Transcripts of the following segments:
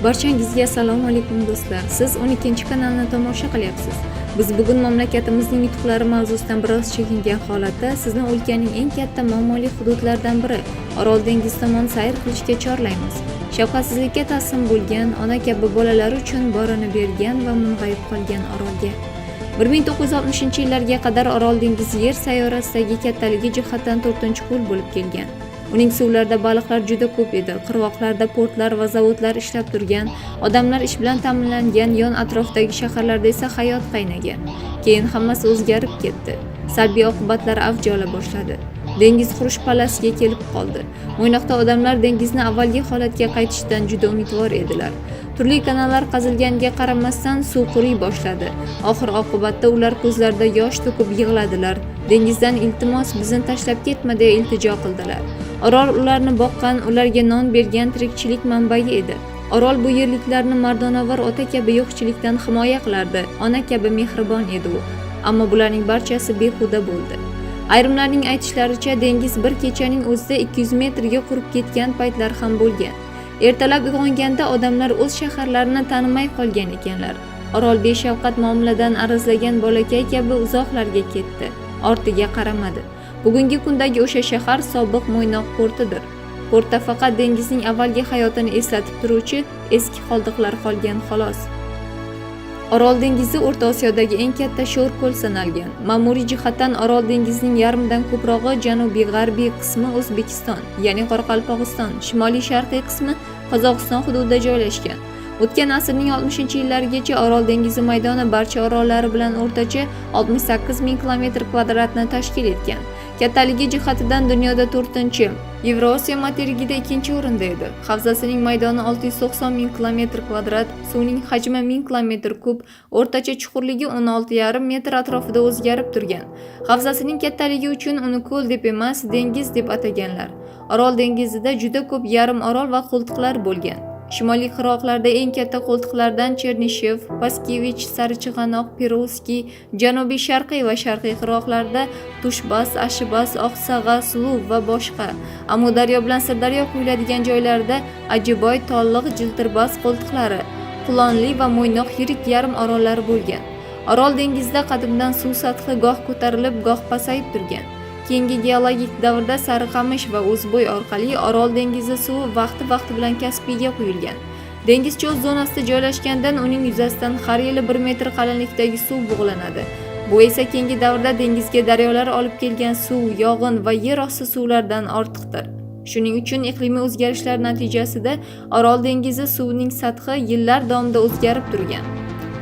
Barchangizga assalomu alaykum do'stlar. Siz 12-kanalni tomosha qilyapsiz. Biz bugun mamlakatimizning yutuqlari mavzusidan biroz chekingan holatda sizni o'lkaning eng katta muammoli hududlaridan biri Orol dengizi tomon sayr qilishga chorlaymiz. Shafqatsizlikka taslim bo'lgan, ona kabi bolalari uchun borini bergan va mung'ayib qolgan Orolga 1960-yillarga qadar Orol dengizi Yer sayyorasidagi kattaligi jihatdan 4-ko'l bo'lib kelgan. Uning suvlarida baliqlar juda ko'p edi. Qirg'oqlarda portlar va zavodlar ishlab turgan, odamlar ish bilan ta'minlangan, yon atrofdagi shaharlarda esa hayot qaynagan. Keyin hammasi o'zgarib ketdi. Salbiy oqibatlar avj ola boshladi. Dengiz qurish pallasiga kelib qoldi. Mo'ynoqda odamlar dengizni avvalgi holatga qaytishidan juda umidvor edilar. Turli kanallar qazilganiga qaramasdan suv quriy boshladi. Oxir-oqibatda ular ko'zlarida yosh to'kib yig'ladilar. Dengizdan iltimos bizni tashlab ketma deya iltijo qildilar. Orol ularni boqqan, ularga non bergan tirikchilik manbai edi. Orol bu yerliklarni mardonavor ota kabi yo'qchilikdan himoya qilardi. Ona kabi mehribon edi u. Ammo bularning barchasi behuda bo'ldi. Ayrimlarning aytishlaricha dengiz bir kechaning o'zida 200 metrga qurib ketgan paytlar ham bo'lgan. Ertalab uyg'onganda odamlar o'z shaharlarini tanimay qolgan ekanlar. Orol beshafqat muomaladan arazlagan bolakay kabi uzoqlarga ketdi. Ortiga qaramadi. Bugungi kundagi o'sha shahar sobiq Mo'ynoq portidir. Portda faqat dengizning avvalgi hayotini eslatib turuvchi eski qoldiqlar qolgan xolos. Orol dengizi O'rta Osiyodagi eng katta sho'r ko'l sanalgan. Ma'muriy jihatdan Orol dengizining yarmidan ko'prog'i janubiy-g'arbiy qismi O'zbekiston, ya'ni Qoraqalpog'iston, shimoliy-sharqiy qismi Qozog'iston hududida joylashgan. O'tgan asrning 60-yillarigacha Orol dengizi maydoni barcha orollari bilan o'rtacha 68 ming kilometr kvadratni tashkil etgan. Kattaligi jihatidan dunyoda 4-chi, Yevrosiyo materigida 2-o'rinda edi. Havzasining maydoni 690 ming kilometr kvadrat, suvning hajmi 1000 kilometr kub, o'rtacha chuqurligi 16,5 metr atrofida o'zgarib turgan. Havzasining kattaligi uchun uni ko'l deb emas, dengiz deb ataganlar. Orol dengizida juda ko'p yarim orol va qo'ltiqlar bo'lgan. Shimoliy qirg'oqlarda eng katta qo'ltiqlardan Chernishev, Paskevich, Sarichig'anoq, Perovskiy, janubiy-sharqiy va sharqiy qirg'oqlarda Tushbas, Ashibas, Oqsag'a, Suluv va boshqa. Amudaryo bilan Sirdaryo quyiladigan joylarda Ajiboy, Tolliq, Jiltirbas qo'ltiqlari, Qulonli va Mo'ynoq yirik yarim orollari bo'lgan. Orol dengizida qadimdan suv sathi goh ko'tarilib, goh pasayib turgan. Keyingi geologik davrda Sariqamish va O'zbo'y orqali Orol dengizi suvi vaqti bilan Kaspiyga quyilgan. Dengiz cho'l zonasida joylashgandan uning yuzasidan har yili 1 metr qalinlikdagi suv bug'lanadi. Bu esa keyingi davrda dengizga daryolar olib kelgan suv, yog'in va yer osti suvlardan ortiqdir. Shuning uchun iqlimiy o'zgarishlar natijasida Orol dengizi suvining sathi yillar davomida o'zgarib turgan.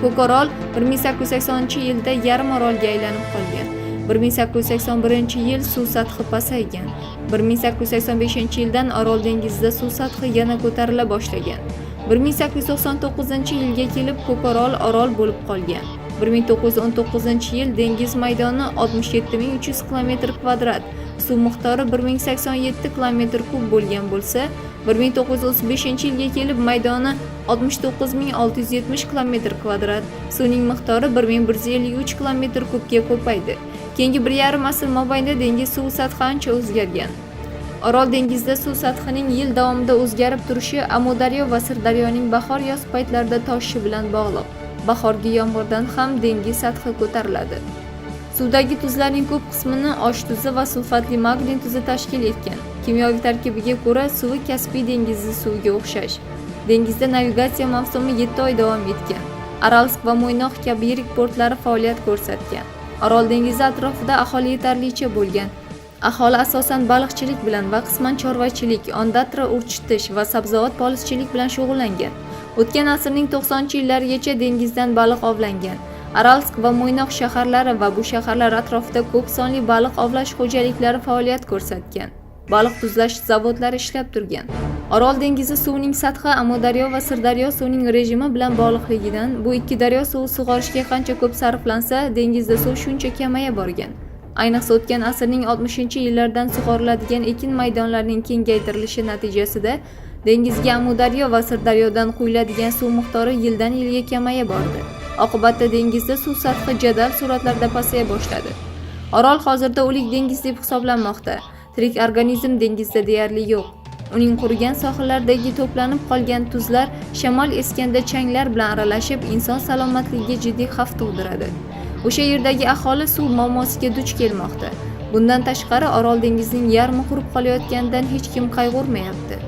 Ko'korol 1880-yilda yarim orolga aylanib qolgan. 1881-yil suv sathi pasaygan. 1885-yildan Orol dengizida suv sathi yana ko'tarila boshlagan. 1899-yilga kelib Ko'korol orol bo'lib qolgan. 1919-yil dengiz maydoni 67300 kilometr kvadrat, suv miqdori 1087 kilometr kub bo'lgan bo'lsa, 1935-yilga kelib maydoni 69670 kilometr kvadrat, suvning miqdori 1153 kilometr kubga ko'paydi. Keyingi 1,5 asr mobaynida dengiz suv sathi ancha o'zgargan. Orol dengizida suv sathining yil davomida o'zgarib turishi Amudaryo va Sirdaryoning bahor-yoz paytlarida toshishi bilan bog'liq. Bahorgi yomg'irdan ham dengiz sathi ko'tariladi. Suvdagi tuzlarning ko'p qismini osh tuzi va sulfatli magniy tuzi tashkil etgan. Kimyoviy tarkibiga ko'ra suvi Kaspiy dengizi suviga o'xshash. Dengizda navigatsiya mavsumi 7 oy davom etgan. Aralsk va Mo'ynoq kabi yirik portlari faoliyat ko'rsatgan. Orol dengizi atrofida aholi yetarlicha bo'lgan. Aholi asosan baliqchilik bilan va qisman chorvachilik, ondatra urchitish va sabzavot polizchilik bilan shug'ullangan. O'tgan asrning 90-yillarigacha dengizdan baliq ovlangan. Aralsk va Mo'ynoq shaharlari va bu shaharlar atrofida ko'p sonli baliq ovlash xo'jaliklari faoliyat ko'rsatgan. Baliq tuzlash zavodlari ishlab turgan. Orol dengizi suvining sathi Amudaryo va Sirdaryo suvining rejimi bilan bog'liqligidan bu ikki daryo suvi sug'orishga qancha ko'p sarflansa, dengizda suv shuncha kamaya borgan. Ayniqsa o'tgan asrning 60-yillardan sug'oriladigan ekin maydonlarining kengaytirilishi natijasida dengizga Amudaryo va Sirdaryodan quyiladigan suv miqdori yildan yilga kamaya bordi. Oqibatda dengizda suv sathi jadal sur'atlarda pasaya boshladi. Orol hozirda o'lik dengiz deb hisoblanmoqda. Tirik organizm dengizda deyarli yo'q. Uning qurigan sohillardagi to'planib qolgan tuzlar shamol esganda changlar bilan aralashib, inson salomatligiga jiddiy xavf tug'diradi. O'sha yerdagi aholi suv muammosiga duch kelmoqda. Bundan tashqari, Orol dengizining yarmi qurib qolayotganidan hech kim qayg'urmayapti.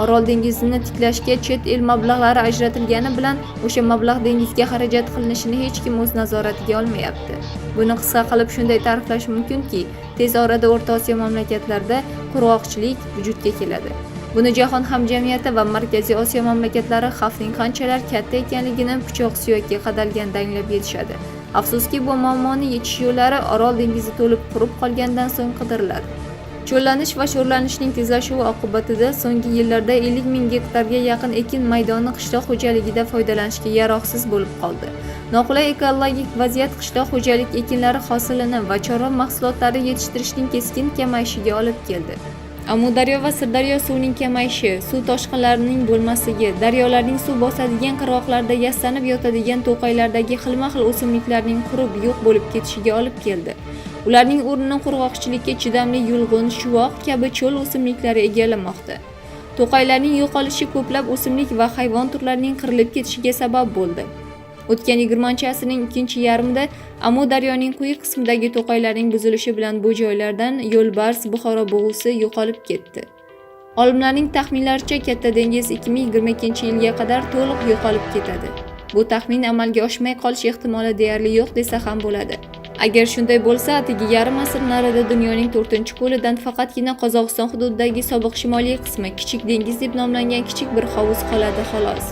Orol dengizini tiklashga chet el mablag'lari ajratilgani bilan o'sha mablag' dengizga xarajat qilinishini hech kim o'z nazoratiga olmayapti. Buni qisqa qilib shunday ta'riflash mumkinki, tez orada O'rta Osiyo mamlakatlarida qurg'oqchilik vujudga keladi. Buni jahon hamjamiyati va Markaziy Osiyo mamlakatlari xavfning qanchalar katta ekanligini pichoq suyakka qadalganda anglab yetishadi. Afsuski, bu muammoni yechish yo'llari Orol dengizi to'lib qurib qolgandan so'ng qidiriladi. Cho'llanish va sho'rlanishning tezlashuvi oqibatida so'nggi yillarda 50 ming gektarga yaqin ekin maydoni qishloq xo'jaligida foydalanishga yaroqsiz bo'lib qoldi. Noqulay ekologik vaziyat qishloq xo'jalik ekinlari hosilini va chorva mahsulotlari yetishtirishning keskin kamayishiga olib keldi. Amudaryo va Sirdaryo suvining kamayishi, suv toshqinlarining bo'lmasligi, daryolarning suv bosadigan qirg'oqlarda yastanib yotadigan to'qaylardagi xilma-xil o'simliklarning qurib yo'q bo'lib ketishiga olib keldi. Ularning o'rnini qurg'oqchilikka chidamli yulg'un, shuvoq kabi cho'l o'simliklari egallamoqda. To'qaylarning yo'qolishi ko'plab o'simlik va hayvon turlarining qirilib ketishiga sabab bo'ldi. O'tgan 20-asrning ikkinchi yarmida Amudaryoning quyi qismidagi to'qaylarning buzilishi bilan bu joylardan yo'lbars, Buxoro bug'usi yo'qolib ketdi. Olimlarning taxminlaricha Katta dengiz 2022-yilga qadar to'liq yo'qolib ketadi. Bu taxmin amalga oshmay qolish ehtimoli deyarli yo'q desa ham bo'ladi. Agar shunday bo'lsa, atigi yarim asr narida dunyoning 4-ko'lidan faqatgina Qozog'iston hududidagi sobiq shimoliy qismi Kichik dengiz deb nomlangan kichik bir hovuz qoladi xolos.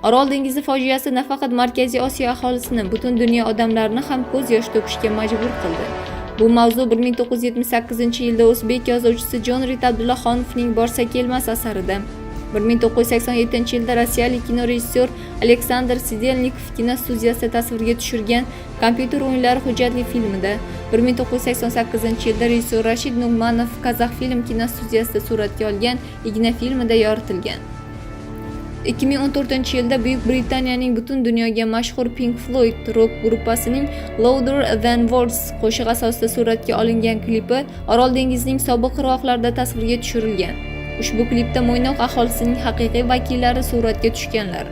Orol dengizi fojiasi nafaqat Markaziy Osiyo aholisini, butun dunyo odamlarini ham ko'z yosh to'kishga majbur qildi. Bu mavzu 1978-yilda o'zbek yozuvchisi Jon Rit Abdullaxonovning Borsa kelmas asarida, 1987-yilda rossiyalik kinorejissyor Aleksandr Sidelnikov kinostudiyasida tasvirga tushirgan kompyuter o'yinlari hujjatli filmida, 1988-yilda rejissyor Rashid Nugmanov Kazaxfilm kinostudiyasida suratga olgan Igna filmida yoritilgan. 2014-yilda Buyuk Britaniyaning butun dunyoga mashhur Pink Floyd rock gruppasining Louder Than Words qo'shig'i asosida suratga olingan klipi Orol dengizining sobiq qirg'oqlarida tasvirga tushirilgan. Ushbu klipda Mo'ynoq aholisining haqiqiy vakillari suratga tushganlar.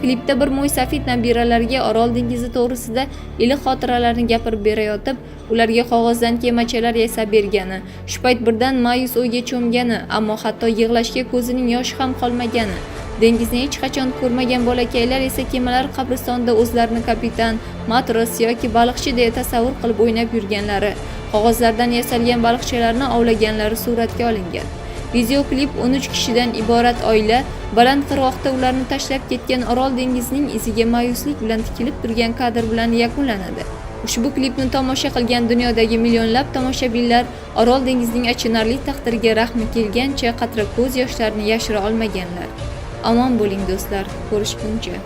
Klipda bir mo'ysafid nabiralariga Orol dengizi to'g'risida iliq xotiralarni gapirib berayotib, ularga qog'ozdan kemachalar yasab bergani, shu payt birdan ma'yus o'yga cho'mgani, ammo hatto yig'lashga ko'zining yoshi ham qolmagani, dengizni hech qachon ko'rmagan bolakaylar esa kemalar qabristonida o'zlarini kapitan, matros yoki baliqchi deya tasavvur qilib o'ynab yurganlari, qog'ozlardan yasalgan baliqchalarni ovlaganlari suratga olingan. Videoklip 13 kishidan iborat oila baland qirg'oqda ularni tashlab ketgan Orol dengizining iziga ma'yuslik bilan tikilib turgan kadr bilan yakunlanadi. Ushbu klipni tomosha qilgan dunyodagi millionlab tomoshabinlar Orol dengizining achinarli taqdiriga rahmi kelgancha qatra ko'z yoshlarini yashira olmaganlar. Omon bo'ling do'stlar, ko'rishguncha.